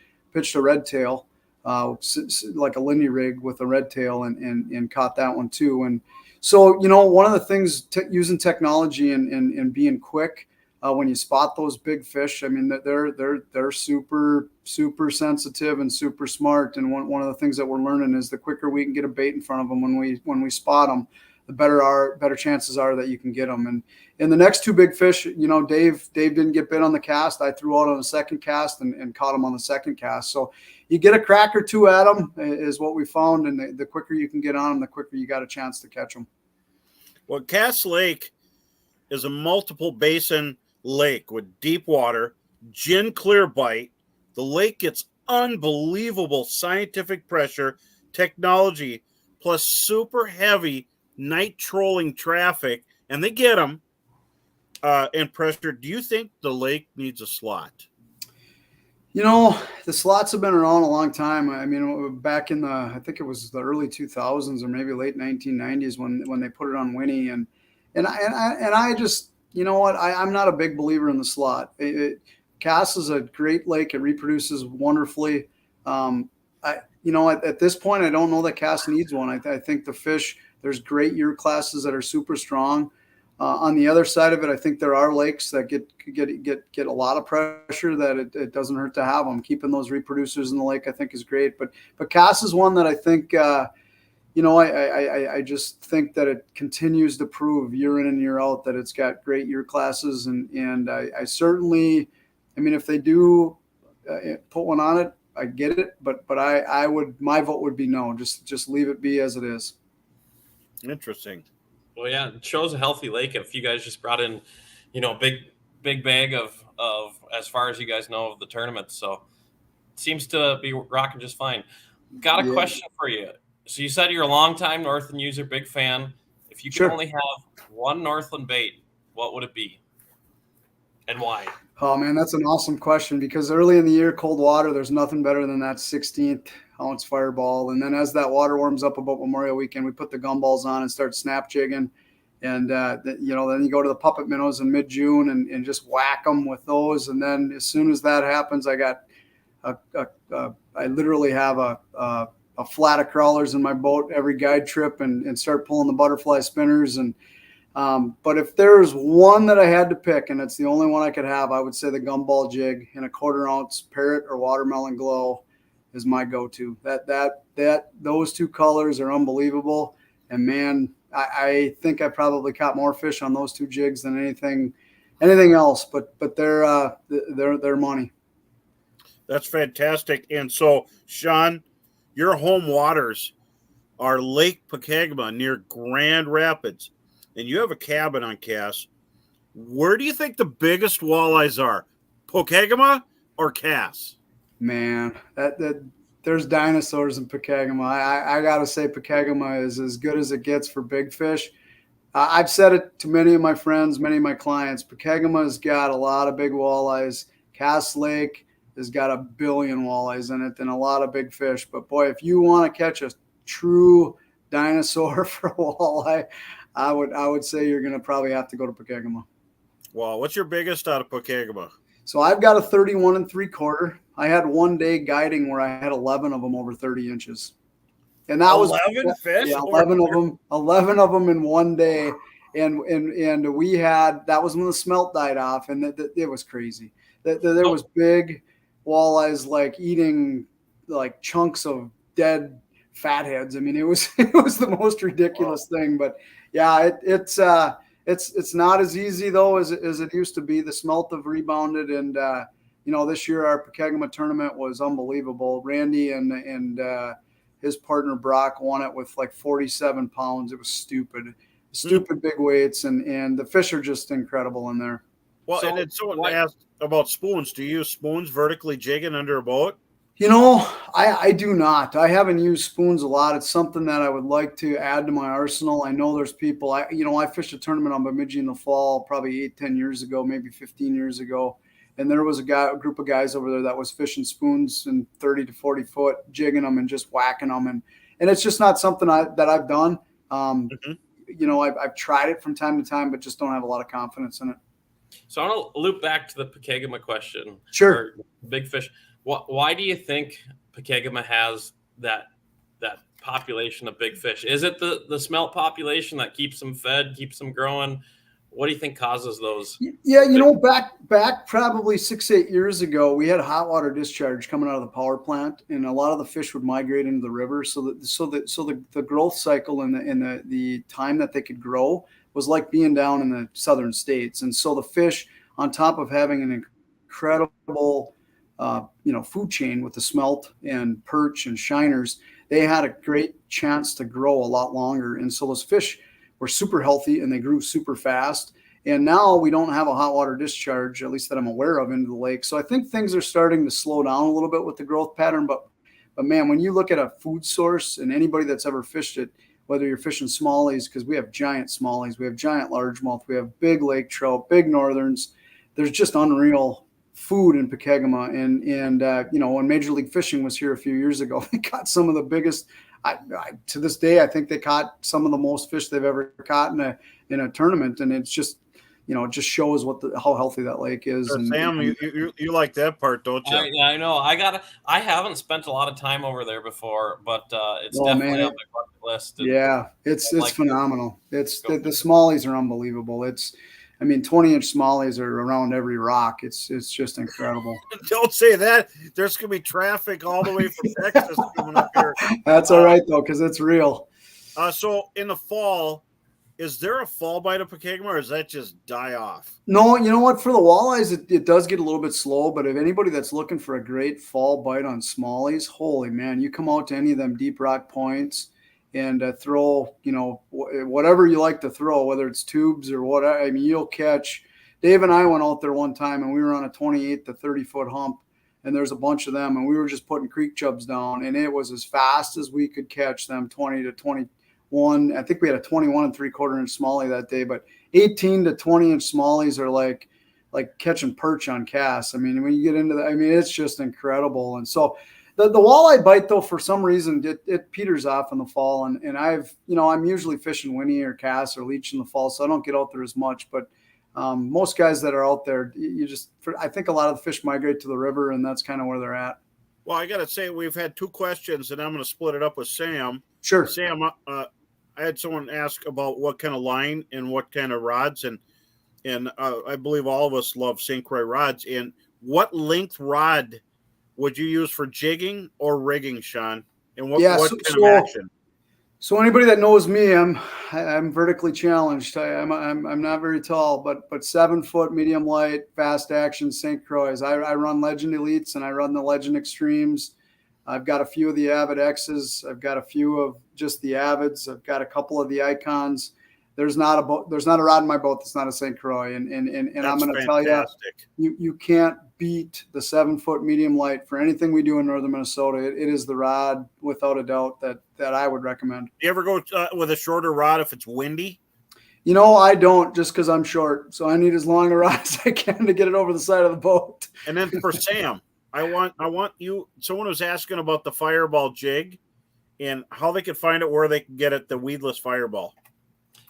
red tail, like a Lindy rig with a red tail, and caught that one too. And so one of the things using technology and being quick. When you spot those big fish, they're super, super sensitive and super smart. And one of the things that we're learning is the quicker we can get a bait in front of them when we spot them, the better chances are that you can get them. And in the next two big fish, Dave didn't get bit on the cast. I threw out on the second cast and caught him on the second cast. So you get a crack or two at them is what we found. And the quicker you can get on them, the quicker you got a chance to catch them. Well, Cass Lake is a multiple basin lake with deep water, gin clear bite. The lake gets unbelievable scientific pressure, technology, plus super heavy night trolling traffic, and they get them and pressure. Do you think the lake needs a slot? The slots have been around a long time. I mean, back in I think it was the early 2000s or maybe late 1990s when they put it on Winnie, and I just, I'm not a big believer in the slot. Cass is a great lake. It reproduces wonderfully. At this point, I don't know that Cass needs one. I think the fish, there's great year classes that are super strong. On the other side of it, I think there are lakes that get a lot of pressure that it doesn't hurt to have them. Keeping those reproducers in the lake, I think, is great. But Cass is one that I think, I just think that it continues to prove year in and year out that it's got great year classes. And I certainly, if they do put one on it, I get it. But my vote would be no. Just leave it be as it is. Interesting. Well, yeah, it shows a healthy lake. If you guys just brought in, big bag of as far as you guys know of the tournament, so it seems to be rocking just fine. Got a question for you. So you said you're a longtime Northland user, big fan. If you could only have one Northland bait, what would it be, and why? Oh man, that's an awesome question, because early in the year, cold water, there's nothing better than that 16th ounce fireball. And then as that water warms up about Memorial Weekend, we put the gumballs on and start snap jigging. And, then you go to the puppet minnows in mid-June and just whack them with those. And then as soon as that happens, I literally have a flat of crawlers in my boat every guide trip and start pulling the butterfly spinners. And but if there's one that I had to pick, and it's the only one I could have, I would say the gumball jig in a 1/4 ounce parrot or watermelon glow is my go-to. Those two colors are unbelievable. And man, I think I probably caught more fish on those two jigs than anything else, but they're money. That's fantastic. And so, Sean, your home waters are Lake Pokegama near Grand Rapids, and you have a cabin on Cass. Where do you think the biggest walleyes are, Pokegama or Cass? Man, that there's dinosaurs in Pokegama. I gotta say, Pokegama is as good as it gets for big fish. I've said it to many of my friends, many of my clients. Pokegama's got a lot of big walleyes. Cass Lake has got a billion walleyes in it and a lot of big fish. But boy, if you want to catch a true dinosaur for a walleye, I would say you're gonna probably have to go to Pokegama. Wow, what's your biggest out of Pokegama? So I've got a 31 3/4. I had one day guiding where I had 11 of them over 30 inches. And that 11 fish? Yeah, 11 of them in one day. And we had, that was when the smelt died off, and it was crazy. There was big walleyes like eating like chunks of dead fatheads. I mean, it was the most ridiculous thing. But yeah, it's not as easy though as it used to be. The smelt have rebounded, and this year our Pokegama tournament was unbelievable. Randy and his partner Brock won it with like 47 pounds. It was stupid big weights, and the fish are just incredible in there. Well, and then someone asked about spoons. Do you use spoons vertically jigging under a boat? I do not. I haven't used spoons a lot. It's something that I would like to add to my arsenal. I know there's people, I fished a tournament on Bemidji in the fall, probably 8-10 years ago, maybe 15 years ago. And there was a group of guys over there that was fishing spoons in 30 to 40 foot, jigging them and just whacking them. And it's just not something that I've done. I've tried it from time to time, but just don't have a lot of confidence in it. So I want to loop back to the Pokegama question. Sure. Big fish. Why do you think Pokegama has that population of big fish? Is it the smelt population that keeps them fed, keeps them growing? What do you think causes those? Yeah, back probably 6-8 years ago, we had hot water discharge coming out of the power plant, and a lot of the fish would migrate into the river. So the growth cycle and the time that they could grow was like being down in the southern states. And so the fish, on top of having an incredible food chain with the smelt and perch and shiners, they had a great chance to grow a lot longer. And so those fish were super healthy and they grew super fast. And now we don't have a hot water discharge, at least that I'm aware of, into the lake. So I think things are starting to slow down a little bit with the growth pattern. But man, when you look at a food source, and anybody that's ever fished it, whether you're fishing smallies, because we have giant smallies, we have giant largemouth, we have big lake trout, big northerns, there's just unreal food in Pokegama. And you know, when Major League Fishing was here a few years ago, they caught some of the biggest. To this day, I think they caught some of the most fish they've ever caught in a tournament, and it's just, you know, it just shows how healthy that lake is. So and Sam, you like that part, don't you? I know. I haven't spent a lot of time over there before, but it's definitely on my bucket list. Yeah, it's phenomenal. The smallies are unbelievable. I mean, 20-inch smallies are around every rock. It's just incredible. Don't say that. There's going to be traffic all the way from Texas coming up here. That's all right, though, because it's real. So in the fall, is there a fall bite of Pokegama, or does that just die off? No, you know what? For the walleyes, it does get a little bit slow. But if anybody that's looking for a great fall bite on smallies, holy man, you come out to any of them deep rock points and throw, you know, whatever you like to throw, whether it's tubes or whatever. I mean, you'll catch. Dave and I went out there one time, and we were on a 28 to 30-foot hump, and there's a bunch of them, and we were just putting creek chubs down, and it was as fast as we could catch them, 20 to 21. I think we had a 21 3/4-inch smallie that day, but 18 to 20-inch smallies are like catching perch on casts. I mean, when you get into that, I mean, it's just incredible. And so the walleye bite, though, for some reason, it peters off in the fall. And I'm usually fishing winnie or cass or leech in the fall, so I don't get out there as much. But most guys that are out there, I think a lot of the fish migrate to the river, and that's kind of where they're at. Well, I got to say, we've had 2 questions, and I'm going to split it up with Sam. Sure. Sam, I had someone ask about what kind of line and what kind of rods, and I believe all of us love St. Croix rods. And what length rod would you use for jigging or rigging, Sean? And what kind of action? So anybody that knows me, I'm vertically challenged. I'm not very tall, but 7-foot, medium light, fast action St. Croix. I run Legend Elites and I run the Legend Extremes. I've got a few of the Avid X's. I've got a few of just the Avids. I've got a couple of the Icons. There's not a rod in my boat that's not a St. Croix. And I'm going to tell you can't beat the 7-foot medium light for anything we do in northern Minnesota. It is the rod without a doubt that I would recommend. You ever go with a shorter rod if it's windy? You know, I don't, just because I'm short. So I need as long a rod as I can to get it over the side of the boat. And then for Sam, I want you. Someone was asking about the Fireball jig and how they could find it, where they can get it, the weedless Fireball.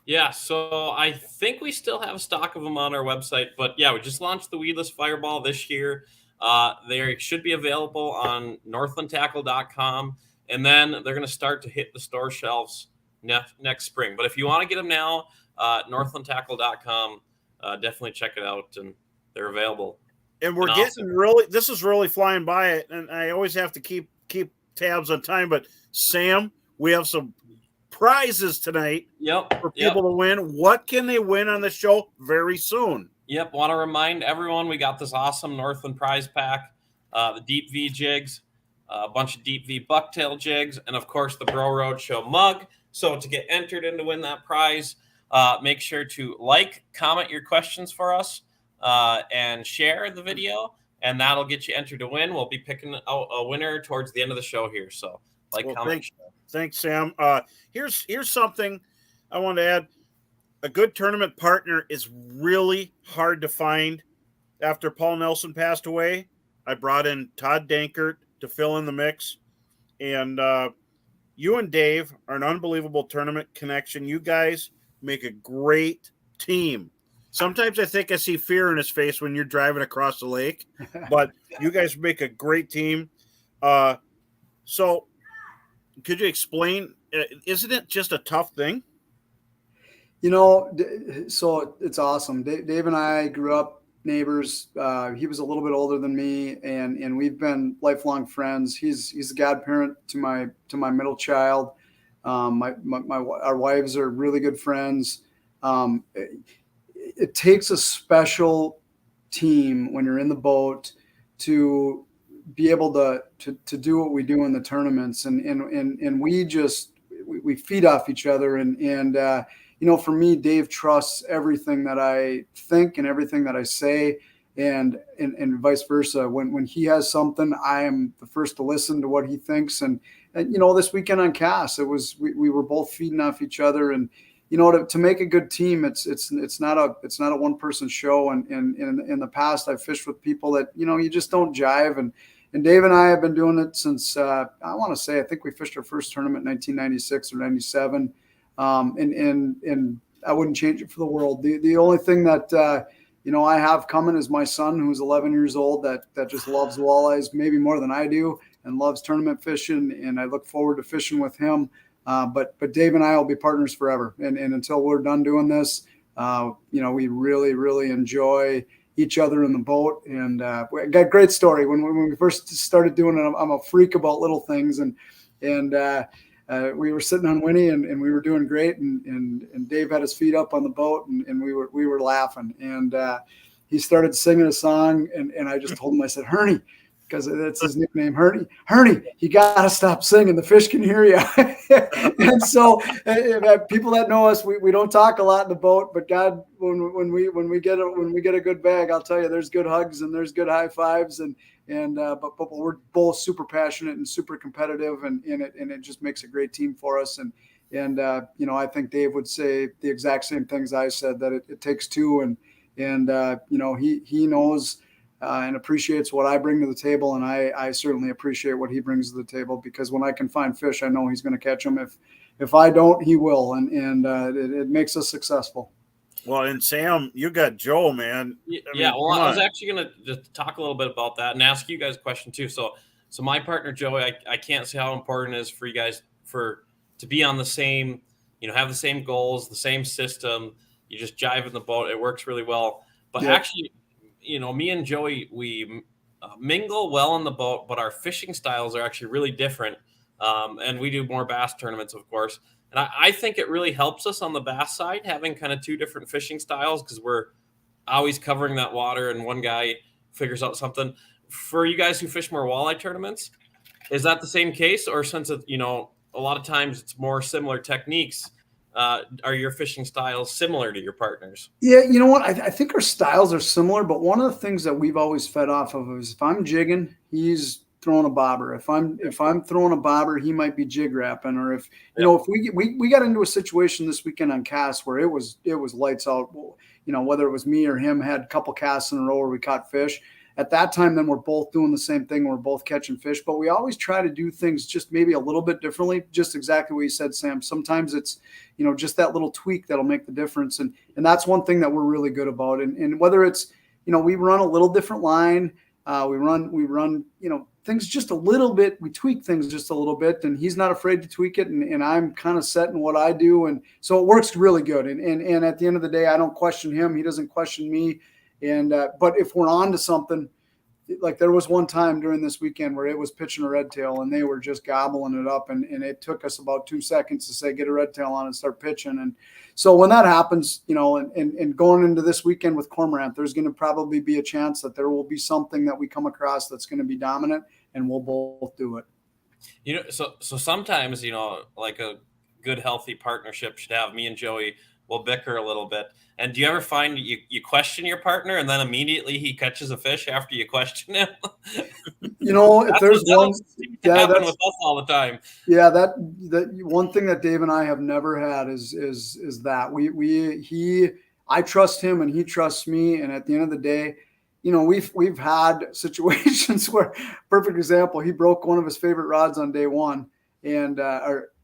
Yeah, so I think we still have stock of them on our website, but yeah, we just launched the weedless Fireball this year. They should be available on northlandtackle.com, and then they're going to start to hit the store shelves next spring. But if you want to get them now, northlandtackle.com, definitely check it out, and they're available. And we're this is really flying by it, and I always have to keep tabs on time. But Sam, we have some prizes tonight for people to win. What can they win on the show very soon? Yep. Want to remind everyone, we got this awesome Northland prize pack, the Deep V jigs, a bunch of Deep V bucktail jigs, and of course the Bro Roadshow mug. So to get entered in to win that prize, make sure to comment your questions for us, and share the video, and that'll get you entered to win. We'll be picking out a winner towards the end of the show here. So comment. Thanks, Sam. Here's something I want to add. A good tournament partner is really hard to find. After Paul Nelson passed away, I brought in Todd Dankert to fill in the mix. And you and Dave are an unbelievable tournament connection. You guys make a great team. Sometimes I think I see fear in his face when you're driving across the lake, but you guys make a great team. So could you explain, isn't it just a tough thing? You know, so it's awesome. Dave and I grew up neighbors. He was a little bit older than me, and we've been lifelong friends. He's a godparent to my middle child. Our wives are really good friends. It takes a special team when you're in the boat to be able to do what we do in the tournaments, and we feed off each other, and for me, Dave trusts everything that I think and everything that I say, and vice versa. When he has something, I am the first to listen to what he thinks. And this weekend on Cass, we were both feeding off each other, and to make a good team, it's not a one person show. And in the past, I've fished with people that you just don't jive. And Dave and I have been doing it since I want to say, I think we fished our first tournament in 1996 or 97. And I wouldn't change it for the world. The only thing that I have coming is my son, who's 11 years old, that just loves walleyes maybe more than I do, and loves tournament fishing. And I look forward to fishing with him. But Dave and I will be partners forever. And until we're done doing this, we really, really enjoy each other in the boat. And we got a great story. When we first started doing it, I'm a freak about little things. And we were sitting on Winnie, and we were doing great. And Dave had his feet up on the boat, and we were laughing. And he started singing a song, and I just told him, I said, Herney, because that's his nickname, Herney, you got to stop singing. The fish can hear you. And so people that know us, we don't talk a lot in the boat, but God, when we get a good bag, I'll tell you, there's good hugs and there's good high fives. But we're both super passionate and super competitive, and it just makes a great team for us. And I think Dave would say the exact same things I said, that it takes two, and he knows and appreciates what I bring to the table, and I certainly appreciate what he brings to the table, because when I can find fish, I know he's going to catch them. If I don't, he will, and it makes us successful. Well, and Sam, you got Joe, man. I was actually going to just talk a little bit about that and ask you guys a question too. So my partner Joey, I can't say how important it is for you guys to be on the same, have the same goals, the same system. You just jive in the boat. It works really well. But actually, me and Joey, we mingle well in the boat, but our fishing styles are actually really different. And we do more bass tournaments, of course. And I think it really helps us on the bass side, having kind of two different fishing styles, because we're always covering that water and one guy figures out something. For you guys who fish more walleye tournaments, is that the same case? Or since a lot of times it's more similar techniques, are your fishing styles similar to your partners? Yeah, you know what? I think our styles are similar, but one of the things that we've always fed off of is if I'm jigging, he's throwing a bobber. If I'm throwing a bobber, he might be jig wrapping. Or if we got into a situation this weekend on Cass where it was lights out, whether it was me or him, had a couple casts in a row where we caught fish. At that time, then we're both doing the same thing. We're both catching fish, but we always try to do things just maybe a little bit differently. Just exactly what you said, Sam. Sometimes it's, just that little tweak that'll make the difference. And that's one thing that we're really good about. And whether it's, we run a little different line, we run, things just a little bit, we tweak things just a little bit, and he's not afraid to tweak it. And I'm kind of set in what I do. And so it works really good. And at the end of the day, I don't question him. He doesn't question me. And but if we're on to something, like there was one time during this weekend where it was pitching a red tail and they were just gobbling it up, and it took us about 2 seconds to say get a red tail on and start pitching. And so when that happens, and going into this weekend with cormorant, there's going to probably be a chance that there will be something that we come across that's going to be dominant, and we'll both do it. So sometimes like a good healthy partnership should have. Me and Joey will bicker a little bit. And do you ever find you question your partner and then immediately he catches a fish after you question him? If there's one, happen with us all the time. Yeah, that one thing that Dave and I have never had is that I trust him and he trusts me. And at the end of the day, we've had situations where, perfect example, he broke one of his favorite rods on day one. And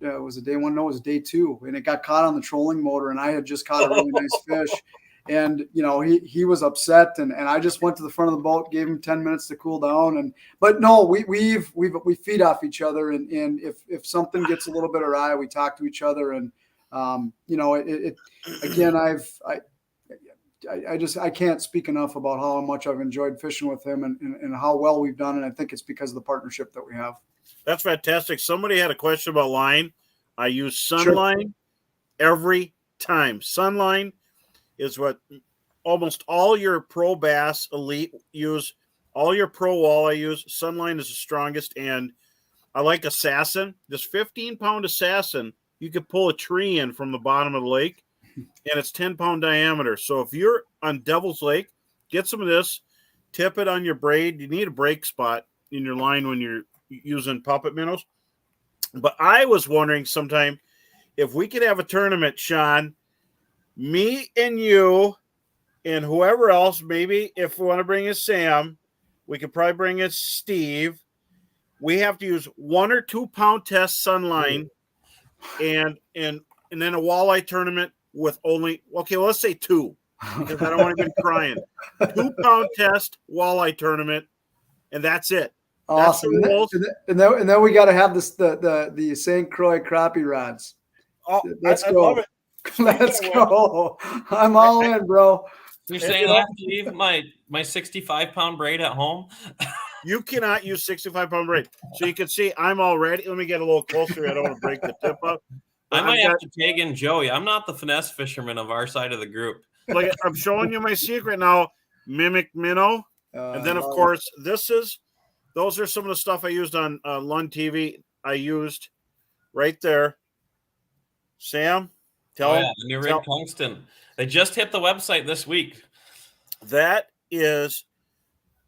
was it day one? No, it was day two. And it got caught on the trolling motor. And I had just caught a really nice fish. And, he was upset. And I just went to the front of the boat, gave him 10 minutes to cool down. But no, we feed off each other. And if something gets a little bit awry, we talk to each other. And, again, I can't speak enough about how much I've enjoyed fishing with him and how well we've done. And I think it's because of the partnership that we have. That's fantastic. Somebody had a question about line. I use Sunline every time. Sunline is what almost all your pro bass elite use. All your pro walleye use. Sunline is the strongest. And I like Assassin. This 15-pound Assassin, you could pull a tree in from the bottom of the lake. and it's 10-pound diameter. So if you're on Devil's Lake, get some of this, tip it on your braid. You need a break spot in your line when you're using puppet minnows. But I was wondering sometime if we could have a tournament, Sean, me and you and whoever else, maybe if we want to bring in Sam, we could probably bring in Steve. We have to use 1 or 2 pound test sunline and then a walleye tournament with only, okay, let's say 2 because I don't want to be crying. 2 pound test walleye tournament, and that's it. Awesome. And then we got to have this the St. Croix crappie rods. Oh, let's I go. love it. Let's go. I'm all in, bro. You're saying I have to leave my 65-pound braid at home? You cannot use 65-pound braid. So you can see I'm all ready. Let me get a little closer. I don't want to break the tip up. I might have to tag in Joey. I'm not the finesse fisherman of our side of the group. Like, I'm showing you my secret now. Mimic minnow. And then, of course, those are some of the stuff I used on Lund TV. I used right there. Sam, the new rig tungsten. They just hit the website this week. That is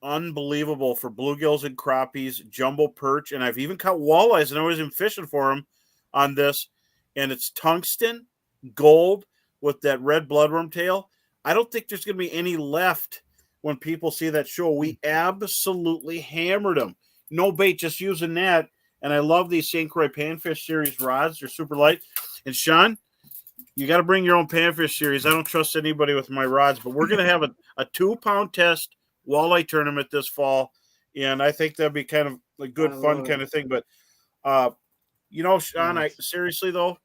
unbelievable for bluegills and crappies, jumbo perch, and I've even caught walleyes, and I was even fishing for them on this. And it's tungsten, gold with that red bloodworm tail. I don't think there's going to be any left when people see that show. We absolutely hammered them. No bait, just using that. And I love these St. Croix Panfish Series rods. They're super light. And Sean, you got to bring your own Panfish Series. I don't trust anybody with my rods, but we're going to have a 2-pound test walleye tournament this fall. And I think that'd be kind of a good fun kind of thing. But, Sean, seriously, though,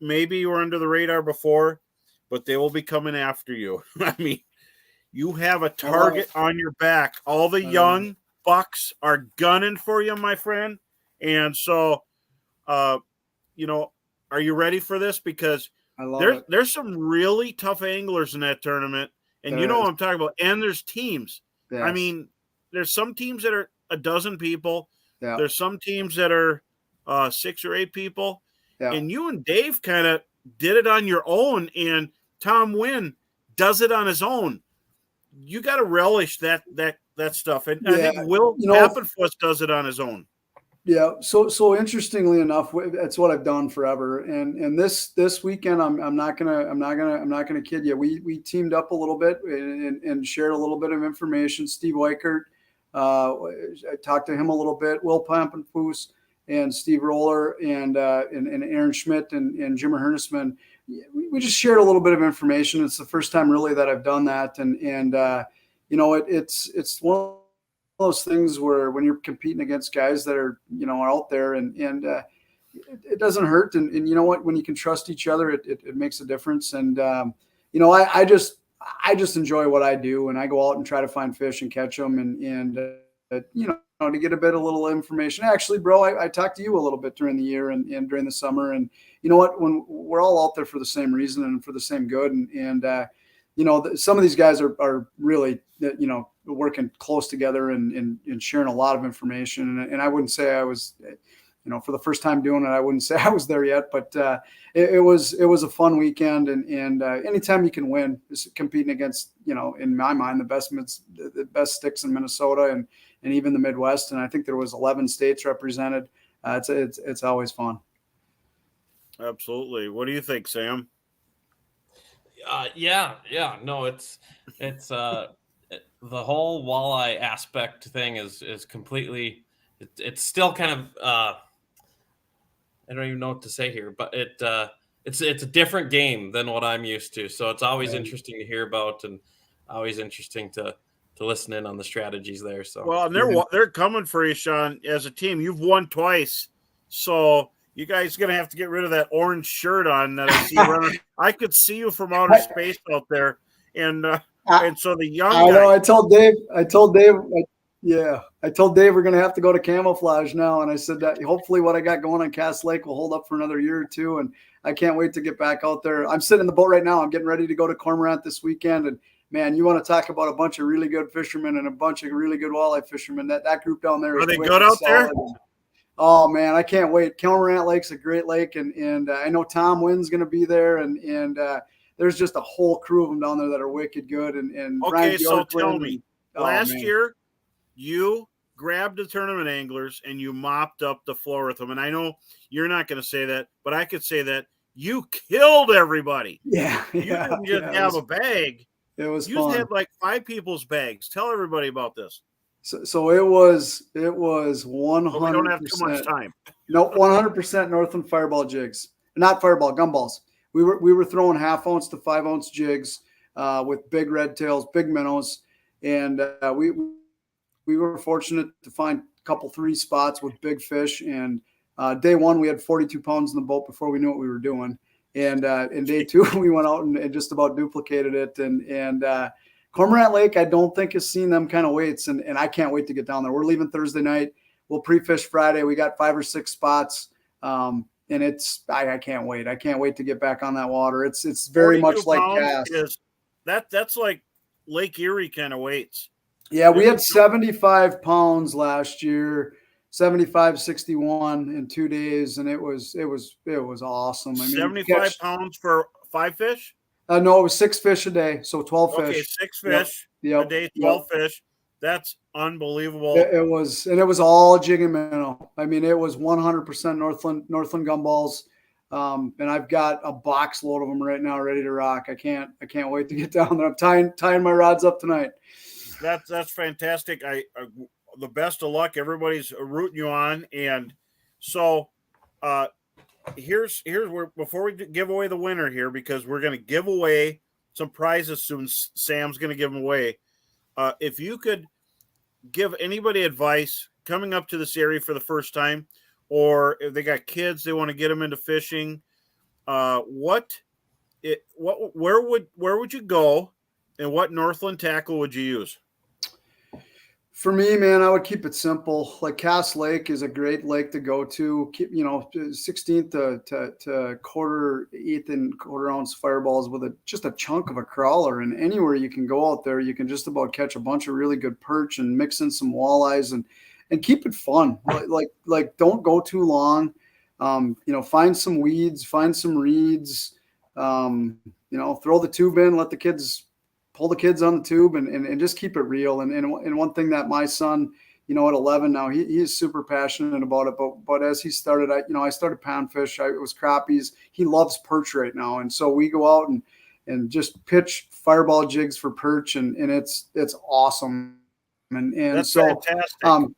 maybe you were under the radar before, but they will be coming after you. I mean, you have a target on your back. All the young bucks are gunning for you, my friend. And so, are you ready for this? Because there's some really tough anglers in that tournament. And you know what I'm talking about. And there's teams. Yes. I mean, there's some teams that are a dozen people. Yeah. There's some teams that are 6 or 8 people. Yeah. And you and Dave kind of did it on your own, and Tom Wynn does it on his own. You got to relish that stuff. And I think Will Pappenfuss does it on his own. Yeah. So interestingly enough, that's what I've done forever. And this weekend, I'm not gonna kid you. We teamed up a little bit and shared a little bit of information. Steve Weichert, I talked to him a little bit. Will Pappenfuss and Steve Roller and Aaron Schmidt and Jimmer Hernesman. We just shared a little bit of information. It's the first time really that I've done that. And it's one of those things where when you're competing against guys that are, out there and it doesn't hurt. And you know what, when you can trust each other, it makes a difference. And, I just enjoy what I do, and I go out and try to find fish and catch them and to get a little information. Actually, bro, I talked to you a little bit during the year and during the summer, and you know what, when we're all out there for the same reason and for the same good. And some of these guys are really, working close together and sharing a lot of information. And I wouldn't say I was, for the first time doing it, I wouldn't say I was there yet, but it was a fun weekend. And anytime you can win, is competing against, in my mind, the best sticks in Minnesota and even the Midwest. And I think there was 11 states represented. It's always fun. Absolutely. What do you think, Sam? No, it's the whole walleye aspect thing is completely, it's still kind of, I don't even know what to say here, but it's a different game than what I'm used to. So it's always interesting to hear about and always interesting to listen in on the strategies there. So, well, and they're coming for you, Sean, as a team. You've won twice. So you guys are going to have to get rid of that orange shirt on that I see running. I could see you from outer space out there. And so the young guy. I told Dave, we're going to have to go to camouflage now. And I said that hopefully what I got going on Cass Lake will hold up for another year or two. And I can't wait to get back out there. I'm sitting in the boat right now. I'm getting ready to go to Cormorant this weekend. And man, you want to talk about a bunch of really good fishermen and a bunch of really good walleye fishermen. That group down there. Are they good out there? Oh man, I can't wait. Cormorant Lake's a great lake, and I know Tom Wynn's going to be there, and there's just a whole crew of them down there that are wicked good. And Okay, Brian so tell Bjorklund me, and, last man. year you grabbed the tournament anglers and you mopped up the floor with them. And I know you're not going to say that, but I could say that you killed everybody. Yeah, You didn't just have a bag. It was you fun. had like 5 people's bags. Tell everybody about this. So it was 100%. But we don't have too much time. No, 100% Northland Fireball jigs, not Fireball gumballs. We were throwing 1/2 ounce to 5 ounce jigs with big red tails, big minnows, and we were fortunate to find a couple 3 spots with big fish. And day 1 we had 42 pounds in the boat before we knew what we were doing. And in day 2 we went out and just about duplicated it. And Cormorant Lake, I don't think has seen them kind of weights, and I can't wait to get down there. We're leaving Thursday night. We'll pre-fish Friday. We got 5 or 6 spots, and I can't wait. I can't wait to get back on that water. It's very much like cast. That's like Lake Erie kind of weights. Yeah, we had 75 pounds last year, 75, 61 in 2 days, and it was awesome. I mean, 75 pounds for 5 fish? No, it was 6 fish a day, so 12 fish. Okay, 6 fish a day, 12 fish. That's unbelievable. It was all jig and minnow. I mean, it was 100% Northland gumballs, and I've got a box load of them right now, ready to rock. I can't wait to get down there. I'm tying my rods up tonight. That's fantastic. The best of luck. Everybody's rooting you on, and so here's where, before we give away the winner here, because we're going to give away some prizes soon. Sam's going to give them away. If you could give anybody advice coming up to this area for the first time, or if they got kids, they want to get them into fishing, where would you go, and what Northland tackle would you use? For me, man, I would keep it simple. Like Cass Lake is a great lake to go to. Keep, 16th to quarter, 1/8 and quarter ounce fireballs with just a chunk of a crawler. And anywhere you can go out there, you can just about catch a bunch of really good perch and mix in some walleyes and keep it fun. Like don't go too long. Find some weeds, find some reeds. Throw the tube in, let the kids pull the kids on the tube and just keep it real. And one thing that my son, at 11 now, he is super passionate about it. But as he started, I started panfish. It was crappies. He loves perch right now. And so we go out and just pitch fireball jigs for perch, and it's awesome. And that's so fantastic.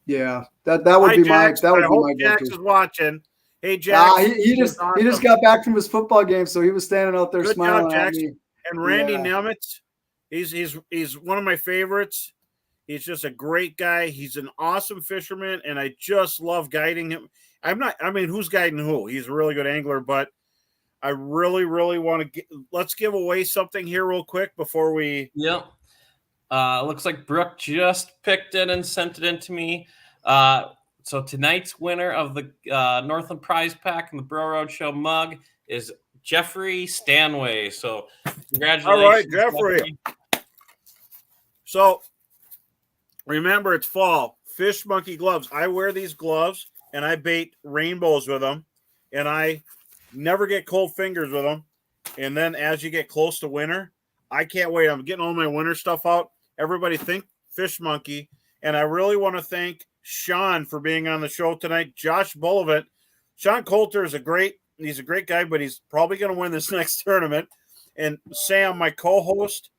Yeah, that would be my go-to. Jax is watching. Hey, Jax. He just got back from his football game, so he was standing out there smiling at me. And Randy Nemitz, he's one of my favorites. He's just a great guy. He's an awesome fisherman, and I just love guiding him. Who's guiding who? He's a really good angler, but I really, really want to let's give away something here real quick before we. Yep. Looks like Brooke just picked it and sent it in to me. So tonight's winner of the Northland Prize Pack and the Bro Roadshow mug is Jeffrey Stanway. So congratulations. All right, Jeffrey. So remember, it's fall. Fish Monkey gloves. I wear these gloves and I bait rainbows with them, and I never get cold fingers with them. And then as you get close to winter, I can't wait. I'm getting all my winter stuff out. Everybody think Fish Monkey. And I really want to thank Sean for being on the show tonight. Josh Bullivant. Sean Coulter is he's a great guy, but he's probably going to win this next tournament. And Sam, my co-host,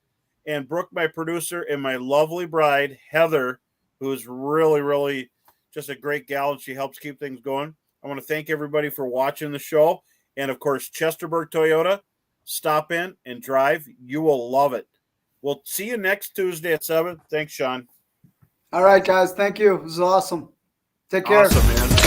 and Brooke, my producer, and my lovely bride, Heather, who's really, really just a great gal, and she helps keep things going. I want to thank everybody for watching the show. And, of course, Chesterburg Toyota. Stop in and drive. You will love it. We'll see you next Tuesday at 7. Thanks, Sean. All right, guys. Thank you. This is awesome. Take care. Awesome, man.